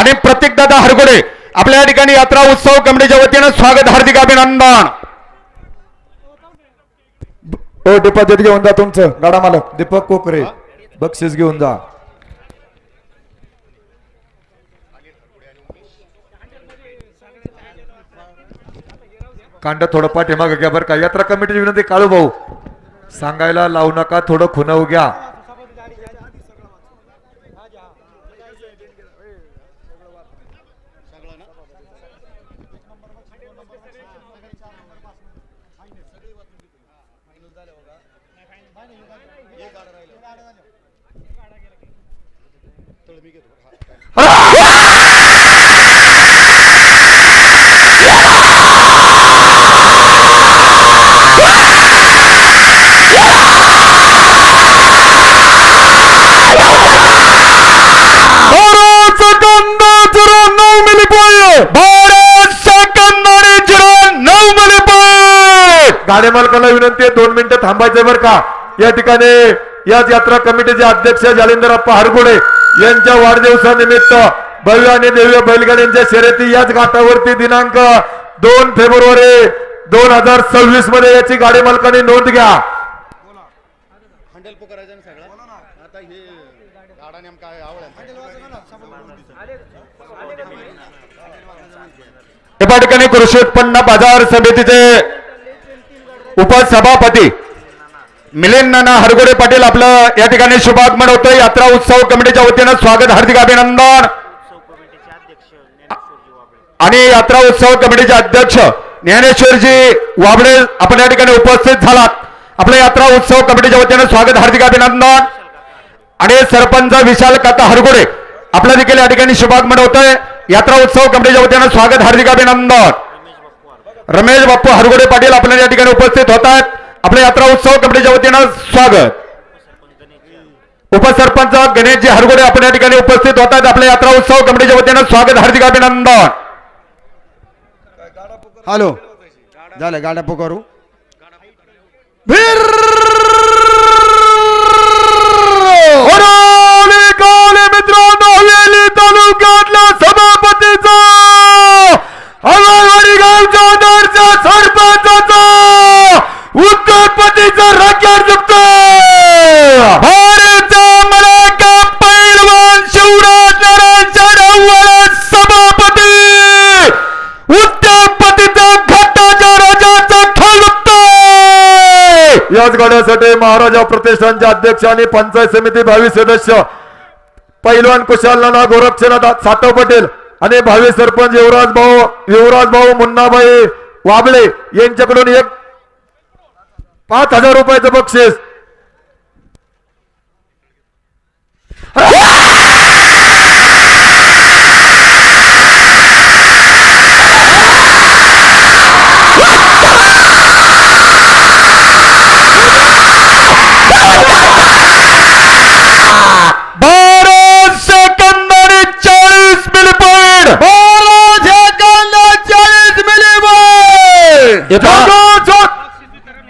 आणि प्रतीक दादा हरगुडे आपल्या या ठिकाणी यात्रा उत्सव कमिटीच्या वतीनं स्वागत हार्दिक अभिनंदन. हो डिपॉझिट घेऊन जा तुमचं गाडा मालक दीपक कोकरे बक्षीस घेऊन जा. कांड थोडं पाठीमागं घ्या बरं का. यात्रा कमिटीची विनंती काळू भाऊ सांगायला लावू नका थोडं खुनवू घ्या. गाडी मालकाला विनंती आहे 2 मिनिटं थांबायचं बरं का. या ठिकाणी याच यात्रा कमिटीचे अध्यक्ष जालिंदरप्पा हरगुडे यांच्या वाढदिवसानिमित्त भव्य आणि दिव्य बैलगाड्यांच्या शर्यती याच घाटावरती दिनांक 2 फेब्रुवारी 2026 मध्ये याची गाडी मालकाने नोंद घ्या. हंडल करायचं ना सगळं आता हे गाडा नेमका या ठिकाणी कृषी उत्पन्न बाजार समितीचे उपसभापती मिलिंद नाना हरगुडे पाटील आपलं या ठिकाणी शुभागमन होतं. यात्रा उत्सव कमिटीच्या वतीनं स्वागत हार्दिक अभिनंदन. आणि यात्रा उत्सव कमिटीचे अध्यक्ष ज्ञानेश्वरजी वाबडे आपण या ठिकाणी उपस्थित झालात. आपल्या यात्रा उत्सव कमिटीच्या वतीनं स्वागत हार्दिक अभिनंदन. आणि सरपंच विशाल काका हरगुडे आपल्या देखील या ठिकाणी शुभागमन होतंय. यात्रा उत्सव कमिटीच्या वतीनं स्वागत हार्दिक अभिनंदन. रमेश बाप्पू हरगुडे पाटील आपल्या या ठिकाणी उपस्थित होत आहेत. आपल्या यात्रा उत्सव कमिटीच्या वतीनं स्वागत. उपसरपंच गणेशजी हरगोडे आपण या ठिकाणी उपस्थित होतात. आपल्या यात्रा उत्सव कमिटीच्या वतीनं स्वागत, हार्दिक अभिनंदन. हॅलो झालं गाड्या पुकारू. मित्रांनो हवेली तालुक्यातल्या सभापतीचा हवालवाडी गावच्या आदरच्या सरपंचाचा उत्तरपतीचा राख्यात जुक्त भारतचा मराठा पैलवान शिवराज नारायण चढवळ सभापती उत्तरपतीचा घाटाच्या राजाचा खेळुक्त. याच गाड्यासाठी महाराजा प्रतिष्ठानचे अध्यक्ष आणि पंचायत समिती भावी सदस्य पैलवान कुशाल नाना गोरक्षनाथ सातव पटेल आणि भावी सरपंच युवराज भाऊ मुन्नाबाई वाबळे यांच्याकडून एक 5,000 रुपयाचं बक्षीस.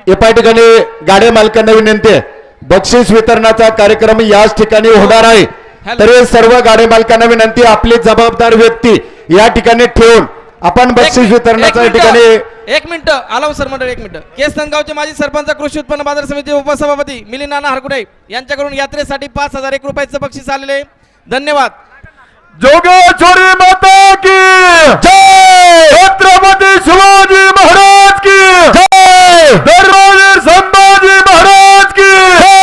या ठिकाणी गाड्या मालकांना विनंती आहे, बक्षीस वितरणाचा कार्यक्रम याच ठिकाणी होणार आहे. तरी सर्व गाडी मालकांना विनंती, आपली जबाबदार व्यक्ती या ठिकाणी ठेवून आपण बक्षीस वितरणाच्या ठिकाणी. एक मिनिट आलाव सर मंडळ, एक मिनिट. केस गावचे माजी सरपंच, कृषी उत्पन्न बाजार समिती उपसभापती मिलिंद नाना हरगुडे यांच्याकडून यात्रेसाठी 5,001 रुपयाचं बक्षीस आलेले. धन्यवाद. जोगेश्वरी माता की जय, छत्रपती शिवाजी महाराज की जय, धर्मवीर संभाजी महाराज की जय.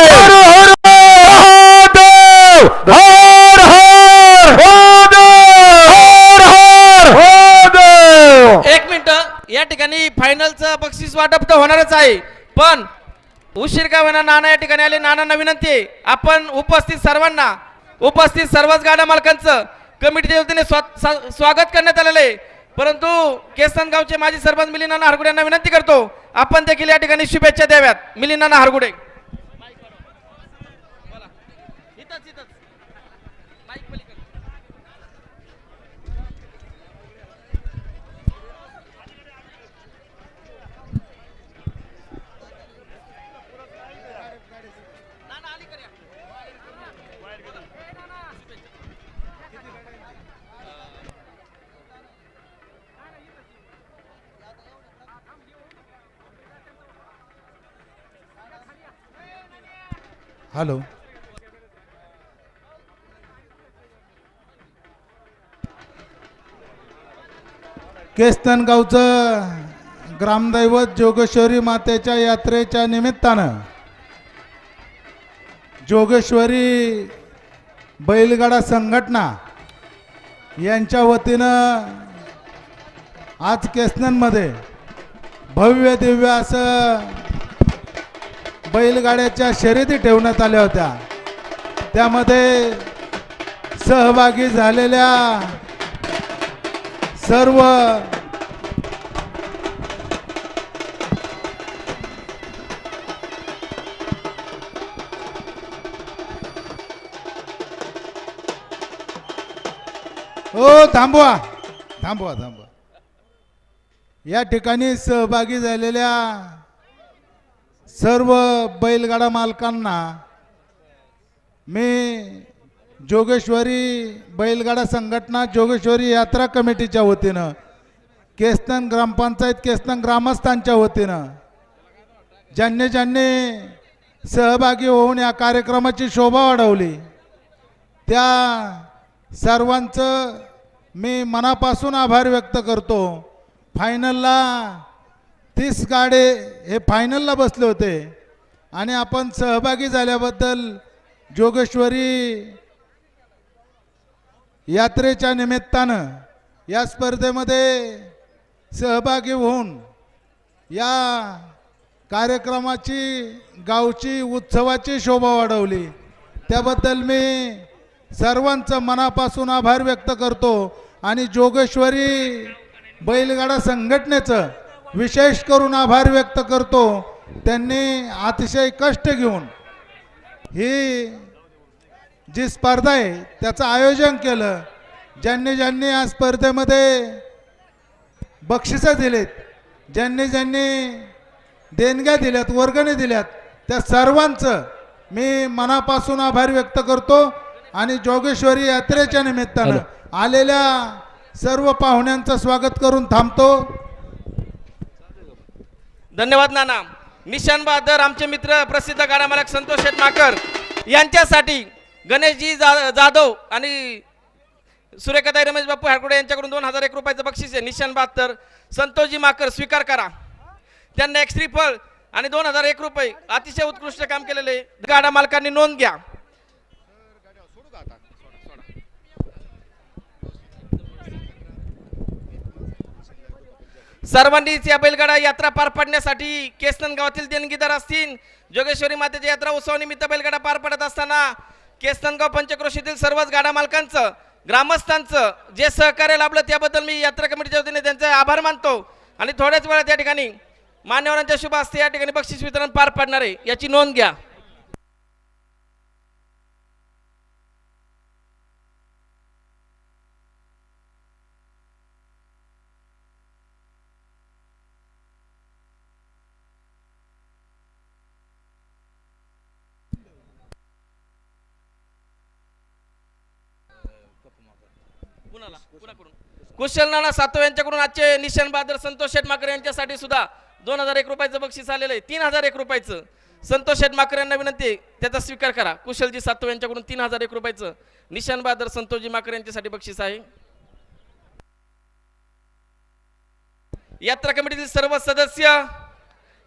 हर हर महादेव, हर हर महादेव, हर हर महादेव. एक मिनिट, या ठिकाणी फायनलचं बक्षीस वाटप तर होणारच आहे, पण उशीर का होणार नाना या ठिकाणी आले. नानांना विनंती आहे, आपण उपस्थित सर्वच गाड्या मालकांचं कमिटीच्या वतीने स्वागत करण्यात आलेलं आहे. परंतु केसन गावचे माजी सरपंच मिलिंद नाना हरगुडे यांना विनंती करतो, आपण देखील या ठिकाणी शुभेच्छा द्याव्यात. मिलिंद नाना हरगुडे. हॅलो, केस्तनगावचं ग्रामदैवत जोगेश्वरी मातेच्या यात्रेच्या निमित्तानं जोगेश्वरी बैलगाडा संघटना यांच्या वतीनं आज केस्तनमध्ये भव्य दिव्य असं बैलगाड्याच्या शर्यती ठेवण्यात आल्या होत्या. त्यामध्ये सहभागी झालेल्या सर्व थांबवा. या ठिकाणी सहभागी झालेल्या सर्व बैलगाडा मालकांना मी जोगेश्वरी बैलगाडा संघटना जोगेश्वरी यात्रा कमिटीच्या वतीनं, केस्तन ग्रामपंचायत केस्तन ग्रामस्थांच्या वतीनं ज्यांनी सहभागी होऊन या कार्यक्रमाची शोभा वाढवली त्या सर्वांचं मी मनापासून आभार व्यक्त करतो. फायनलला 30 गाडे हे फायनलला बसले होते आणि आपण सहभागी झाल्याबद्दल जोगेश्वरी यात्रेच्या निमित्तानं या स्पर्धेमध्ये सहभागी होऊन या कार्यक्रमाची गावची उत्सवाची शोभा वाढवली. त्याबद्दल मी सर्वांचं मनापासून आभार व्यक्त करतो आणि जोगेश्वरी बैलगाडा संघटनेचं विशेष करून आभार व्यक्त करतो त्यांनी अतिशय कष्ट घेऊन ही जी स्पर्धा आहे त्याचं आयोजन केलं. ज्यांनी ज्यांनी या स्पर्धेमध्ये बक्षिसं दिलेत, ज्यांनी ज्यांनी देणग्या दिल्यात, वर्गणी दिल्यात, त्या सर्वांचं मी मनापासून आभार व्यक्त करतो. आणि जोगेश्वरी यात्रेच्या निमित्तानं आलेल्या सर्व पाहुण्यांचं स्वागत करून थांबतो. धन्यवाद नाना. निशान बहादर आमचे मित्र प्रसिद्ध गाडा मालक संतोष शेठ माकर यांच्यासाठी गणेशजी जाधव आणि सुरेखाताई रमेश बापू हारकुडे यांच्याकडून 2001 रुपयाचं बक्षीस आहे. निशान बहादर संतोषजी माकर स्वीकार करा. त्यांना एक श्रीफळ आणि 2001 रुपये. अतिशय उत्कृष्ट काम केलेले गाडा मालकांनी नोंद घ्या. सोडू का आता सर्वांनीच या बैलगाडा यात्रा पार पाडण्यासाठी केसनन गावातील देणगीदार असतील. जोगेश्वरी मातेच्या यात्रा उत्सवानिमित्त बैलगाडा पार पडत असताना केसनगाव पंचक्रोशीतील सर्वच गाडा मालकांचं, ग्रामस्थांचं जे सहकार्य लाभलं त्याबद्दल मी यात्रा कमिटीच्या वतीने त्यांचे आभार मानतो. आणि थोड्याच वेळात या ठिकाणी मान्यवरांच्या शुभ हस्ते या ठिकाणी बक्षीस वितरण पार पडणार आहे, याची नोंद घ्या. कुशल नाना सातव यांच्याकडून आजचे निशान बहादर संतोष शेठ माकर यांच्यासाठी सुद्धा 2001 रुपयाचं बक्षीस आलेलं आहे. 3001 रुपयाचं संतोष शेठ माकर यांना विनंती आहे त्याचा स्वीकार करा. कुशलजी सातव यांच्याकडून 3001 रुपयाचं निशान बहादर संतोषजी माकर यांच्यासाठी बक्षीस आहे. यात्रा कमिटीतील सर्व सदस्य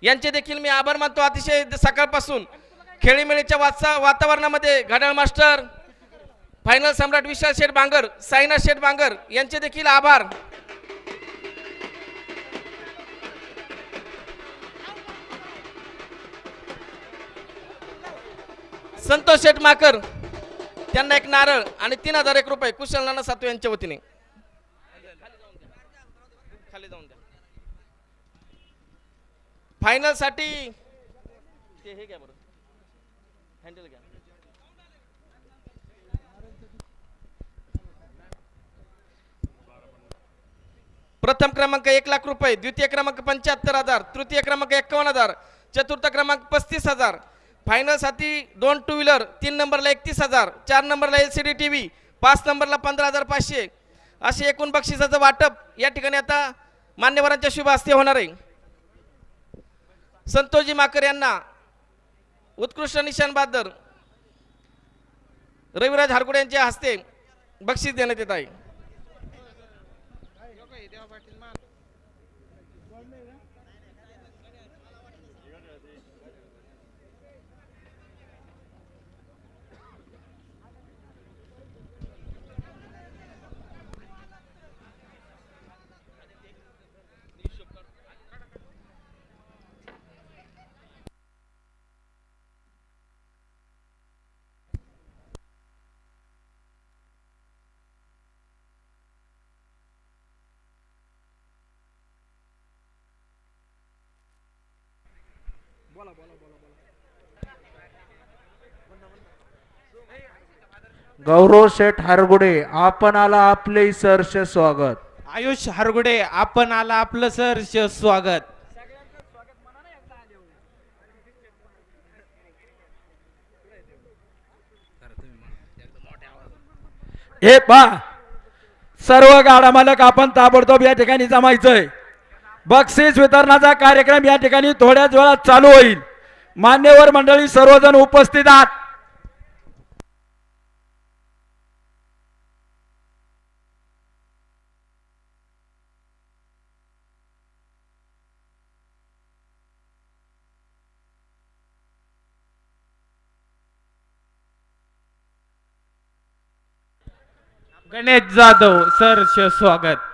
यांचे देखील मी आभार मानतो. अतिशय सकाळपासून खेळीमेळीच्या वातावरणामध्ये घड्याळ मास्टर, फायनल सम्राट विशाल शेठ बांगर, साईनाथ शेठ बांगर यांचे देखील आभार. संतोष शेठ माकर त्यांना एक नारळ आणि 3001 रुपये कुशल नाना सातव यांच्या वतीने. खाली जाऊन द्या. फायनल साठी ते हे घ्या बरं, हँडल घ्या. प्रथम क्रमांक 1 लाख रुपये, द्वितीय क्रमांक 75,000, तृतीय क्रमांक 51,000, चतुर्थ क्रमांक 35,000. फायनल साठी 2 टू व्हीलर, 3 नंबरला 31,000, 4 नंबरला LCD TV, 5 नंबरला 15,500 असे एकूण बक्षिसाचं वाटप या ठिकाणी आता मान्यवरांच्या शुभ हस्ते होणार आहे. संतोषजी माकर यांना उत्कृष्ट निशान बहादर रविराज हारकुडे यांच्या हस्ते बक्षीस देण्यात येत आहे. गौरव शेठ हरगुडे आपण आला आपले सहर्ष स्वागत. आयुष हरगुडे आपण आला आपलं सहर्ष स्वागत. हे पा सर्व गाडा मालक आपण ताबडतोब या ठिकाणी जमायचंय. बक्षीस वितरणाचा कार्यक्रम या ठिकाणी थोड्याच वेळात चालू होईल. मान्यवर मंडळी सर्वजण उपस्थित आहात. गणेश जाधव सहर्ष स्वागत.